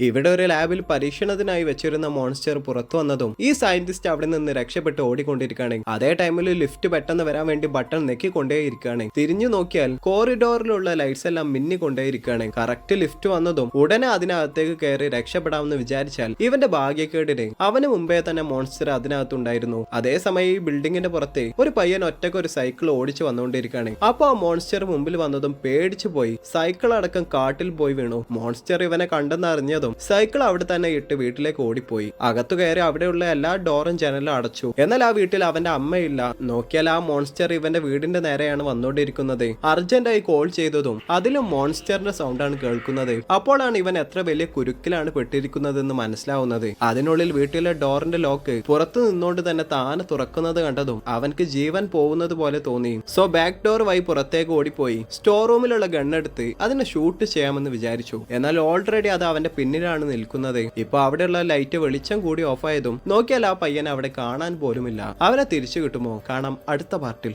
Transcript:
ഇവിടെ ഒരു ലാബിൽ പരീക്ഷണത്തിനായി വെച്ചിരുന്ന മോൺസ്റ്റർ പുറത്തു വന്നതും ഈ സയന്റിസ്റ്റ് അവിടെ നിന്ന് രക്ഷപ്പെട്ട് ഓടിക്കൊണ്ടിരിക്കുകയാണ്. അതേ ടൈമിൽ ലിഫ്റ്റ് പെട്ടെന്ന് വരാൻ വേണ്ടി ബട്ടൺ നെക്കിക്കൊണ്ടേയിരിക്കുകയാണ്. തിരിഞ്ഞു നോക്കിയാൽ കോറിഡോറിലുള്ള ലൈറ്റ്സ് എല്ലാം മിന്നിക്കൊണ്ടേയിരിക്കുകയാണ്. കറക്റ്റ് ലിഫ്റ്റ് വന്നതും ഉടനെ അതിനകത്തേക്ക് കയറി രക്ഷപ്പെടാമെന്ന് വിചാരിച്ചാൽ ഇവന്റെ ഭാഗ്യക്കേടിന് അവന് മുമ്പേ തന്നെ മോൺസ്റ്റർ അതിനകത്തുണ്ടായിരുന്നു. അതേസമയം ഈ ബിൽഡിങ്ങിന്റെ പുറത്തെ ഒരു പയ്യൻ ഒറ്റയ്ക്ക് ഒരു സൈക്കിൾ ഓടിച്ചു വന്നുകൊണ്ടിരിക്കുകയാണ്. അപ്പൊ ആ മോൺസ്റ്റർ മുമ്പിൽ വന്നതും പേടിച്ചു പോയി സൈക്കിൾ അടക്കം കാട്ടിൽ പോയി വീണു. മോൺസ്റ്റർ ഇവനെ കണ്ടെന്നറിഞ്ഞതും സൈക്കിൾ അവിടെ തന്നെ ഇട്ട് വീട്ടിലേക്ക് ഓടിപ്പോയി. അകത്തു കയറി അവിടെയുള്ള എല്ലാ ഡോറും ജനലും അടച്ചു. എന്നാൽ ആ വീട്ടിൽ അവന്റെ അമ്മയില്ല. നോക്കിയാൽ ആ മോൺസ്റ്റർ ഇവന്റെ വീടിന്റെ നേരെയാണ് വന്നുകൊണ്ടിരിക്കുന്നത്. അർജന്റായി കോൾ ചെയ്തതും അതിലും മോൺസ്റ്ററിന്റെ സൗണ്ടാണ് കേൾക്കുന്നത്. അപ്പോഴാണ് ഇവൻ എത്ര വലിയ കുരുക്കിലാണ് പെട്ടിരിക്കുന്നതെന്ന് മനസ്സിലാവുന്നത്. അതിനുള്ളിൽ വീട്ടിലെ ഡോറിന്റെ ലോക്ക് പുറത്തു നിന്നുകൊണ്ട് തന്നെ താനെ തുറക്കുന്നത് കണ്ടതും അവൻക്ക് ജീവൻ പോകുന്നത് പോലെ തോന്നി. സോ ബാക്ക് ഡോർ വഴി പുറത്തേക്ക് ഓടിപ്പോയി സ്റ്റോർ റൂമിലുള്ള ഗണ്ണെടുത്ത് അതിനെ ഷൂട്ട് ചെയ്യാമെന്ന് വിചാരിച്ചു. എന്നാൽ ഓൾറെഡി അത് അവന്റെ പിന്നിലാണ് നിൽക്കുന്നത്. ഇപ്പൊ അവിടെയുള്ള ലൈറ്റ് വെളിച്ചം കൂടി ഓഫായതും നോക്കിയാൽ ആ പയ്യനെ അവിടെ കാണാൻ പോലുമില്ല. അവനെ തിരിച്ചു കിട്ടുമോ? കാണാം അടുത്ത പാർട്ടിൽ.